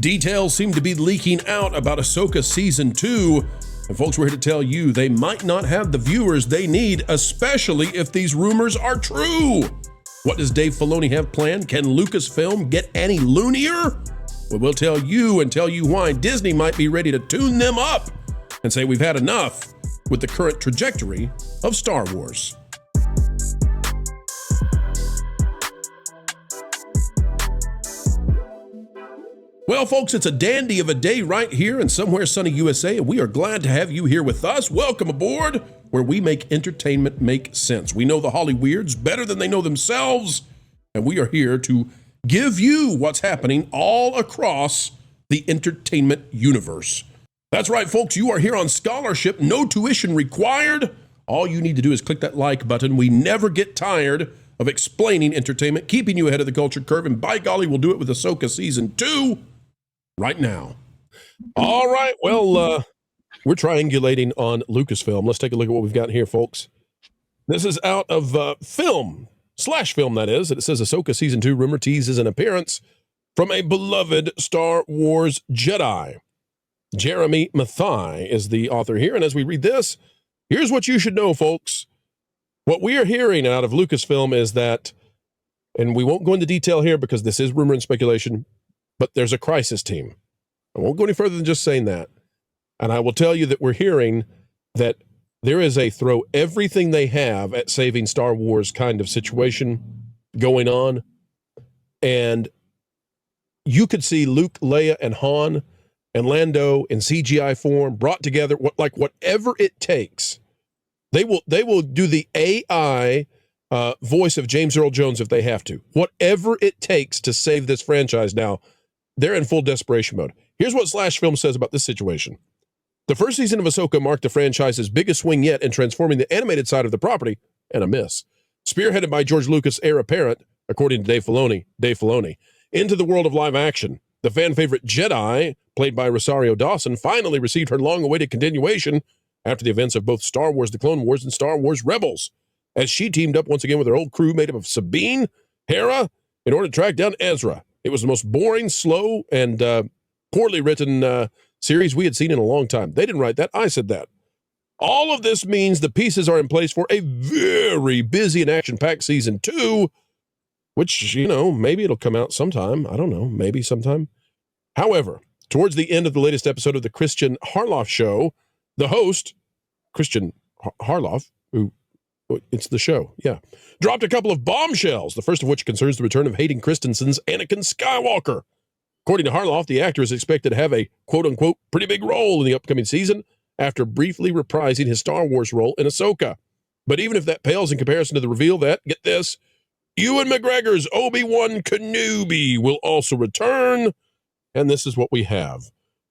Details seem to be leaking out about Ahsoka Season 2, and folks, we're here to tell you they might not have the viewers they need, especially if these rumors are true. What does Dave Filoni have planned? Can Lucasfilm get any loonier? Well, we'll tell you and tell you why Disney might be ready to tune them up and say we've had enough with the current trajectory of Star Wars. Well, folks, it's a dandy of a day right here in somewhere sunny USA, and we are glad to have you here with us. Welcome aboard, where we make entertainment make sense. We know the Hollyweirds better than they know themselves, and we are here to give you what's happening all across the entertainment universe. That's right, folks, you are here on scholarship, no tuition required. All you need to do is click that like button. We never get tired of explaining entertainment, keeping you ahead of the culture curve, and by golly, we'll do it with Ahsoka Season 2. Right now. All right, well, we're triangulating on Lucasfilm. Let's take a look at what we've got here, folks. This is out of film, that is. It says Ahsoka Season 2 rumor teases an appearance from a beloved Star Wars Jedi. Jeremy Mathai is the author here, and as we read this, here's what you should know, folks. What we are hearing out of Lucasfilm is that, and we won't go into detail here because this is rumor and speculation, but there's a crisis team. I won't go any further than just saying that. And I will tell you that we're hearing that there is a throw everything they have at saving Star Wars kind of situation going on. And you could see Luke, Leia, and Han and Lando in CGI form brought together, whatever it takes. They will do the AI voice of James Earl Jones if they have to. Whatever it takes to save this franchise now. They're in full desperation mode. Here's what Slash Film says about this situation. The first season of Ahsoka marked the franchise's biggest swing yet in transforming the animated side of the property, and a miss. Spearheaded by George Lucas' heir apparent, according to Dave Filoni, into the world of live action. The fan favorite Jedi, played by Rosario Dawson, finally received her long-awaited continuation after the events of both Star Wars The Clone Wars and Star Wars Rebels, as she teamed up once again with her old crew made up of Sabine, Hera, in order to track down Ezra. It was the most boring, slow, and poorly written series we had seen in a long time. They didn't write that. I said that. All of this means the pieces are in place for a very busy and action-packed Season 2, which, maybe it'll come out sometime. I don't know. Maybe sometime. However, towards the end of the latest episode of the Christian Harloff show, the host, Christian Harloff, who it's the show, yeah, dropped a couple of bombshells, the first of which concerns the return of Hayden Christensen's Anakin Skywalker. According to Harloff, the actor is expected to have a quote-unquote pretty big role in the upcoming season after briefly reprising his Star Wars role in Ahsoka. But even if that pales in comparison to the reveal that, get this, Ewan McGregor's Obi-Wan Kenobi will also return, and this is what we have.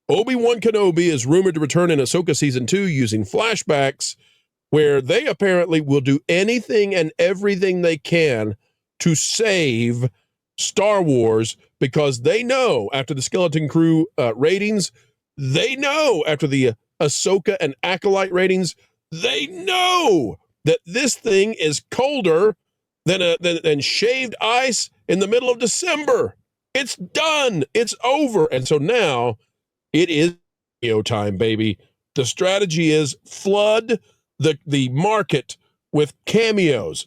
Obi-Wan Kenobi is rumored to return in Ahsoka Season 2 using flashbacks, where they apparently will do anything and everything they can to save Star Wars, because they know after the Skeleton Crew ratings, they know after the Ahsoka and Acolyte ratings, they know that this thing is colder than shaved ice in the middle of December. It's done. It's over. And so now it is time, baby. The strategy is flood the market with cameos.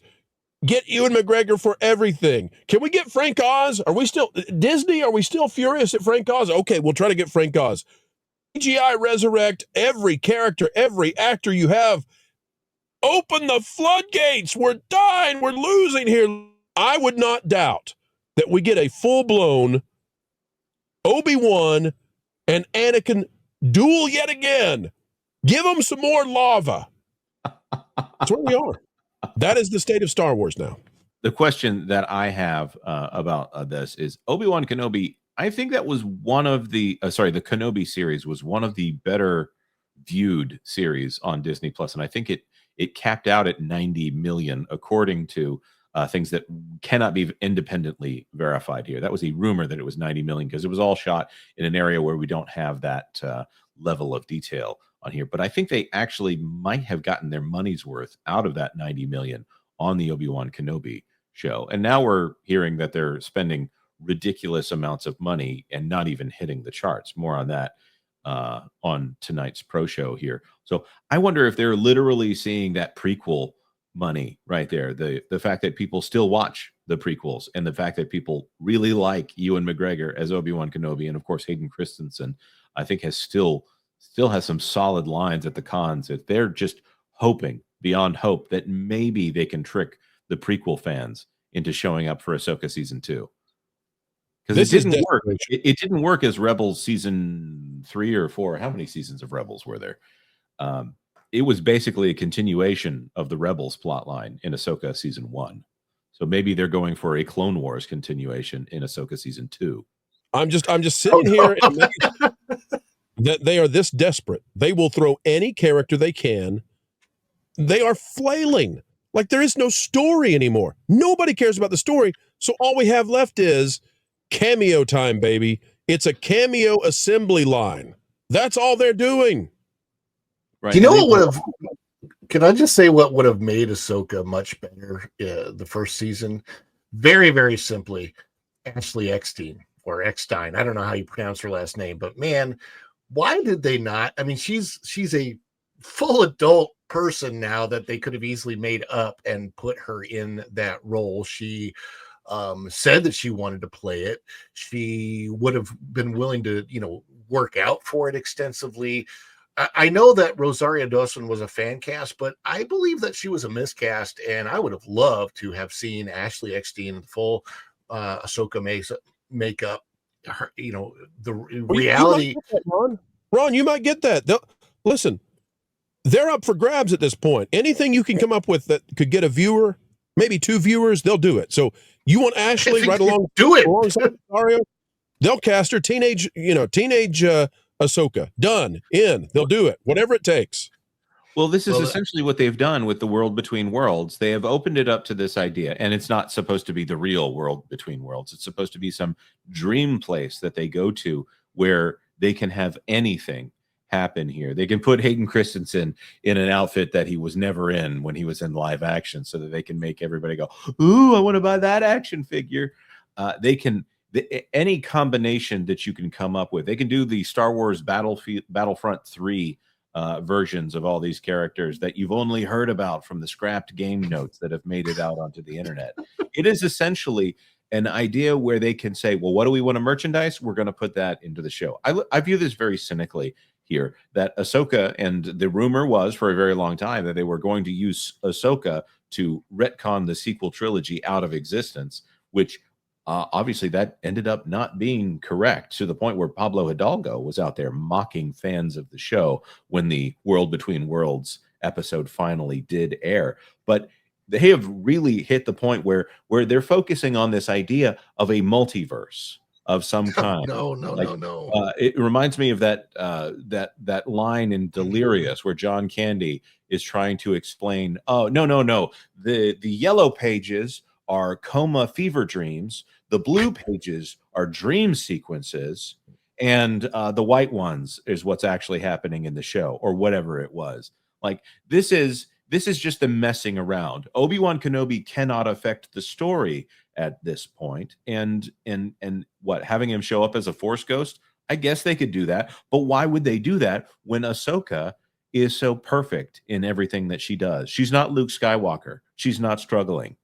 Get Ewan McGregor for everything. Can we get Frank Oz? Are we still furious at Frank Oz? Okay, we'll try to get Frank Oz. CGI resurrect every character, every actor you have. Open the floodgates. We're dying. We're losing here. I would not doubt that we get a full-blown Obi-Wan and Anakin duel yet again. Give them some more lava. That's where we are. That is the state of Star Wars now. The question that I have about this is Obi-Wan Kenobi. I think that was one of the the Kenobi series was one of the better viewed series on Disney Plus, and I think it capped out at 90 million, according to things that cannot be independently verified here. That was a rumor that it was 90 million because it was all shot in an area where we don't have that level of detail on here. But I think they actually might have gotten their money's worth out of that 90 million on the Obi-Wan Kenobi show. And now we're hearing that they're spending ridiculous amounts of money and not even hitting the charts. More on that on tonight's pro show here. So I wonder if they're literally seeing that prequel money right there. The fact that people still watch the prequels, and the fact that people really like Ewan McGregor as Obi-Wan Kenobi, and of course Hayden Christensen, I think still has some solid lines at the cons. That they're just hoping beyond hope that maybe they can trick the prequel fans into showing up for Ahsoka season 2. Because it didn't work. It didn't work as Rebels season 3 or 4. How many seasons of Rebels were there? It was basically a continuation of the Rebels plotline in Ahsoka season 1. So maybe they're going for a Clone Wars continuation in Ahsoka season 2. I'm just sitting here and that they are this desperate. They will throw any character they can. They are flailing. Like there is no story anymore. Nobody cares about the story. So all we have left is cameo time, baby. It's a cameo assembly line. That's all they're doing. Right. Do you know what would have? Can I just say what would have made Ahsoka much better the first season? Very, very simply, Ashley Eckstein or Eckstein. I don't know how you pronounce her last name, but man, why did they not? I mean, she's a full adult person now that they could have easily made up and put her in that role. She said that she wanted to play it. She would have been willing to, work out for it extensively. I know that Rosario Dawson was a fan cast, but I believe that she was a miscast, and I would have loved to have seen Ashley Eckstein in full Ahsoka makeup. Her, the reality. Ron, you might get that. Listen, they're up for grabs at this point. Anything you can come up with that could get a viewer, maybe 2 viewers, they'll do it. So you want Ashley right along? Do it. Alongside Rosario? They'll cast her teenage Ahsoka. Done. In. They'll do it. Whatever it takes. Well, this is essentially what they've done with the World Between Worlds. They have opened it up to this idea, and it's not supposed to be the real World Between Worlds. It's supposed to be some dream place that they go to where they can have anything happen here. They can put Hayden Christensen in an outfit that he was never in when he was in live action, so that they can make everybody go, "Ooh, I want to buy that action figure." They can any combination that you can come up with. They can do the Star Wars Battlefront 3 versions of all these characters that you've only heard about from the scrapped game notes that have made it out onto the internet. It is essentially an idea where they can say, well, what do we want to merchandise? We're going to put that into the show. I view this very cynically here, that Ahsoka, and the rumor was for a very long time that they were going to use Ahsoka to retcon the sequel trilogy out of existence, which obviously that ended up not being correct, to the point where Pablo Hidalgo was out there mocking fans of the show when the World Between Worlds episode finally did air. But they have really hit the point where they're focusing on this idea of a multiverse of some kind. No. It reminds me of that line in Delirious where John Candy is trying to explain, oh, no. The yellow pages are coma fever dreams. The blue pages are dream sequences, and the white ones is what's actually happening in the show, or whatever it was. Like this is just the messing around. Obi-Wan Kenobi cannot affect the story at this point, and what, having him show up as a Force ghost? I guess they could do that, but why would they do that when Ahsoka is so perfect in everything that she does? She's not Luke Skywalker. She's not struggling.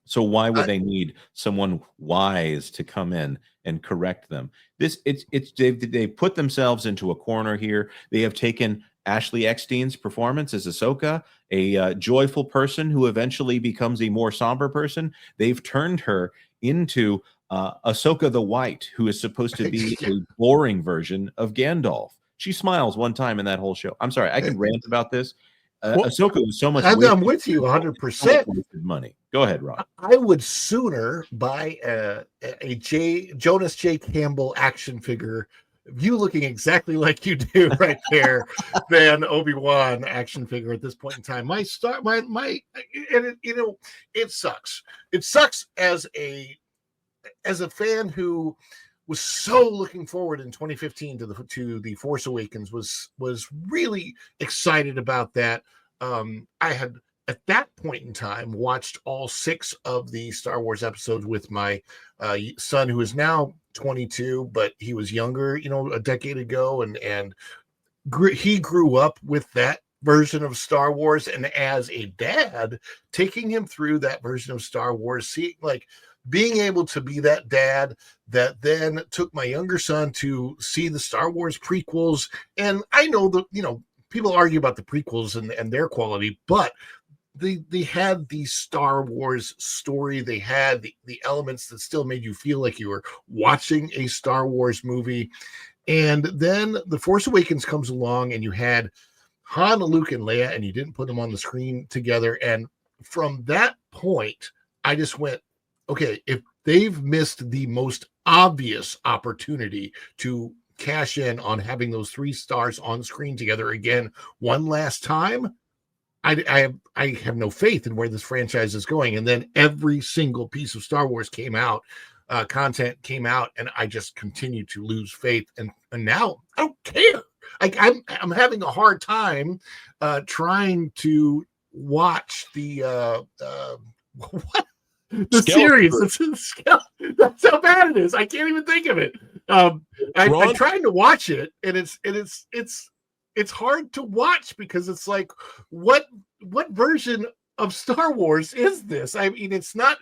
So why would they need someone wise to come in and correct them? They put themselves into a corner here. They have taken Ashley Eckstein's performance as Ahsoka, a joyful person who eventually becomes a more somber person. They've turned her into Ahsoka the White, who is supposed to be a boring version of Gandalf. She smiles one time in that whole show. I'm sorry, I could rant about this. Ahsoka was so much. I'm with you 100%. Money. Go ahead, Rob. I would sooner buy a Jonas J. Campbell action figure, you looking exactly like you do right there, than Obi-Wan action figure at this point in time. It sucks. It sucks as a fan who was so looking forward in 2015 to the Force Awakens, was really excited about that. I had at that point in time, watched all 6 of the Star Wars episodes with my son, who is now 22, but he was younger, a decade ago, and he grew up with that version of Star Wars. And as a dad, taking him through that version of Star Wars, being able to be that dad that then took my younger son to see the Star Wars prequels. And I know that, people argue about the prequels and their quality, but they had the Star Wars story. They had the elements that still made you feel like you were watching a Star Wars movie. And then The Force Awakens comes along, and you had Han, Luke, and Leia, and you didn't put them on the screen together. And from that point, I just went, okay, if they've missed the most obvious opportunity to cash in on having those 3 stars on screen together again one last time, I have no faith in where this franchise is going. And then every single piece of Star Wars content came out, and I just continued to lose faith. And now I don't care. I'm having a hard time trying to watch the what the series. That's how bad it is. I can't even think of it. I'm trying to watch it, and it's hard to watch because it's like, what version of Star Wars is this? I mean, it's not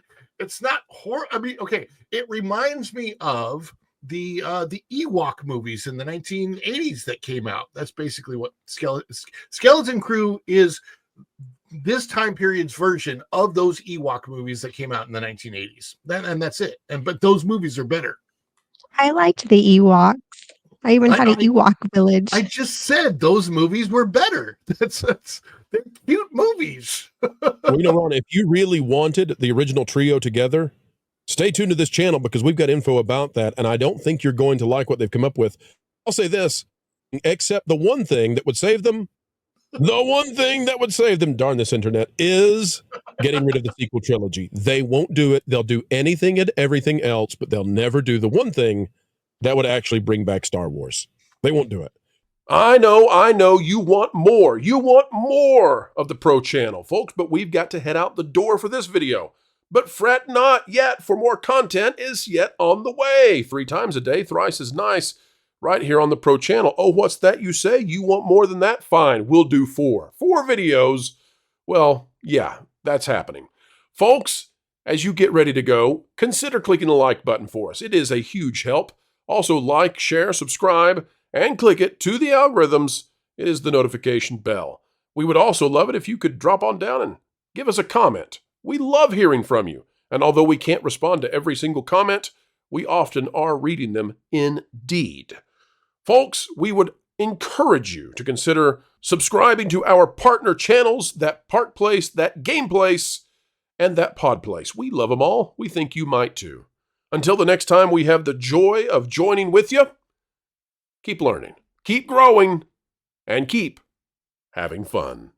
horror. I mean, okay, it reminds me of the Ewok movies in the 1980s that came out. That's basically what Skeleton Crew is, this time period's version of those Ewok movies that came out in the 1980s. And that's it. But those movies are better. I liked the Ewoks. I even had an Ewok village. I just said those movies were better. They're cute movies. Well, Ron, if you really wanted the original trio together, stay tuned to this channel because we've got info about that, and I don't think you're going to like what they've come up with. I'll say this, except the one thing that would save them, darn this internet, is getting rid of the sequel trilogy. They won't do it. They'll do anything and everything else, but they'll never do the one thing that would actually bring back Star Wars. They won't do it. I know, you want more. You want more of the Pro Channel, folks, but we've got to head out the door for this video. But fret not yet, for more content is yet on the way. 3 times a day, thrice as nice, right here on the Pro Channel. Oh, what's that you say? You want more than that? Fine, we'll do 4. 4 videos. Well, yeah, that's happening. Folks, as you get ready to go, consider clicking the like button for us. It is a huge help. Also, like, share, subscribe, and click it to the algorithms. It is the notification bell. We would also love it if you could drop on down and give us a comment. We love hearing from you. And although we can't respond to every single comment, we often are reading them indeed. Folks, we would encourage you to consider subscribing to our partner channels, that Park Place, that Game Place, and that Pod Place. We love them all. We think you might too. Until the next time we have the joy of joining with you, keep learning, keep growing, and keep having fun.